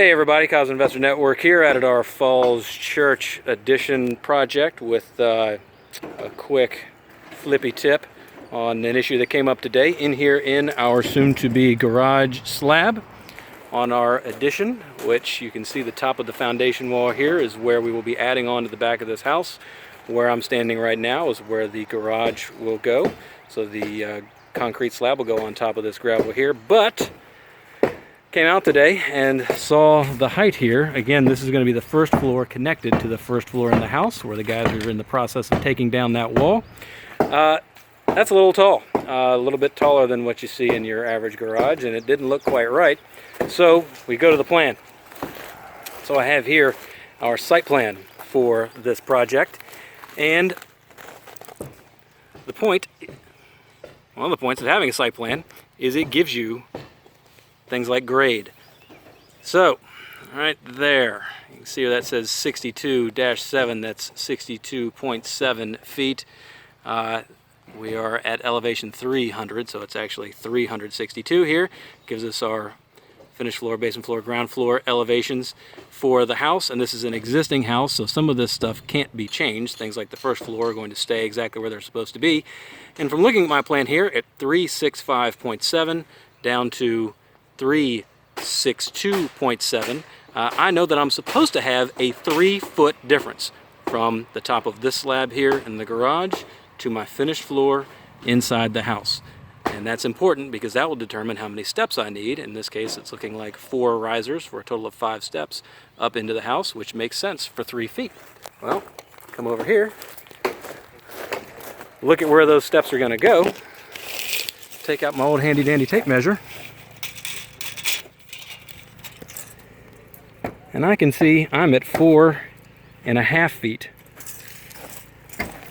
Hey everybody, Cosmo Investor Network here at our Falls Church Edition project with a quick flippy tip on an issue that came up today in here in our soon-to-be garage slab on our addition, which you can see the top of the foundation wall here is where we will be adding on to the back of this house. Where I'm standing right now is where the garage will go. So the concrete slab will go on top of this gravel here, but came out today and saw the height here. Again, this is going to be the first floor connected to the first floor in the house where the guys are in the process of taking down that wall. That's a little tall, a little bit taller than what you see in your average garage, and it didn't look quite right. So we go to the plan. So I have here our site plan for this project, and one of the points of having a site plan is it gives you things like grade. So, right there, you can see where that says 62-7, that's 62.7 feet. We are at elevation 300, so it's actually 362 here. Gives us our finished floor, basement floor, ground floor elevations for the house, and this is an existing house, so some of this stuff can't be changed. Things like the first floor are going to stay exactly where they're supposed to be. And from looking at my plan here, at 365.7 down to 362.7, I know that I'm supposed to have a 3-foot difference from the top of this slab here in the garage to my finished floor inside the house. And that's important because that will determine how many steps I need. In this case, it's looking like 4 risers for a total of 5 steps up into the house, which makes sense for 3 feet. Well, come over here, look at where those steps are going to go, take out my old handy dandy tape measure, and I can see I'm at 4.5 feet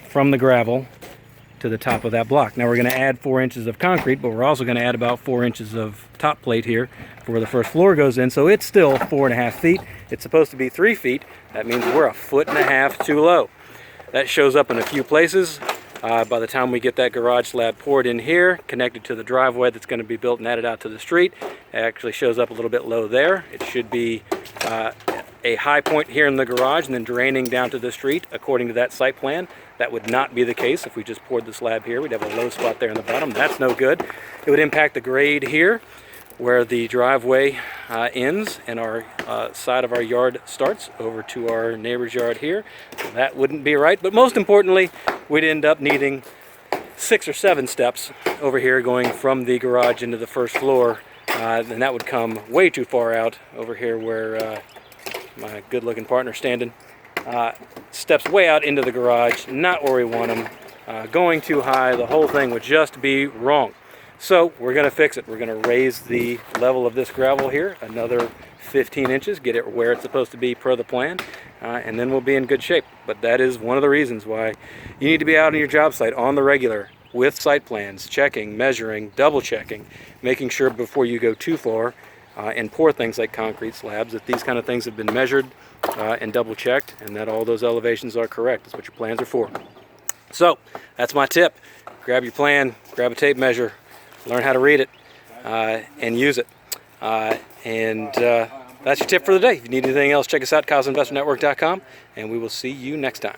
from the gravel to the top of that block. Now we're going to add 4 inches of concrete, but we're also going to add about 4 inches of top plate here for where the first floor goes in, so it's still 4.5 feet. It's supposed to be 3 feet. That means we're 1.5 feet too low. That shows up in a few places. By the time we get that garage slab poured in here, connected to the driveway that's going to be built and added out to the street, it actually shows up a little bit low there. It should be a high point here in the garage and then draining down to the street according to that site plan. That would not be the case if we just poured the slab here. We'd have a low spot there in the bottom. That's no good. It would impact the grade here where the driveway ends and our side of our yard starts over to our neighbor's yard here. So that wouldn't be right. But most importantly, we'd end up needing 6 or 7 steps over here going from the garage into the first floor. And that would come way too far out over here where my good-looking partner's standing. Steps way out into the garage, not where we want them. Going too high, the whole thing would just be wrong. So we're going to fix it. We're going to raise the level of this gravel here another 15 inches, get it where it's supposed to be per the plan, and then we'll be in good shape. But that is one of the reasons why you need to be out on your job site on the regular with site plans, checking, measuring, double checking, making sure before you go too far and pour things like concrete slabs that these kind of things have been measured and double checked and that all those elevations are correct. That's what your plans are for. So that's my tip. Grab your plan, grab a tape measure, learn how to read it and use it. That's your tip for the day. If you need anything else, check us out at CosmoInvestorNetwork.com, and we will see you next time.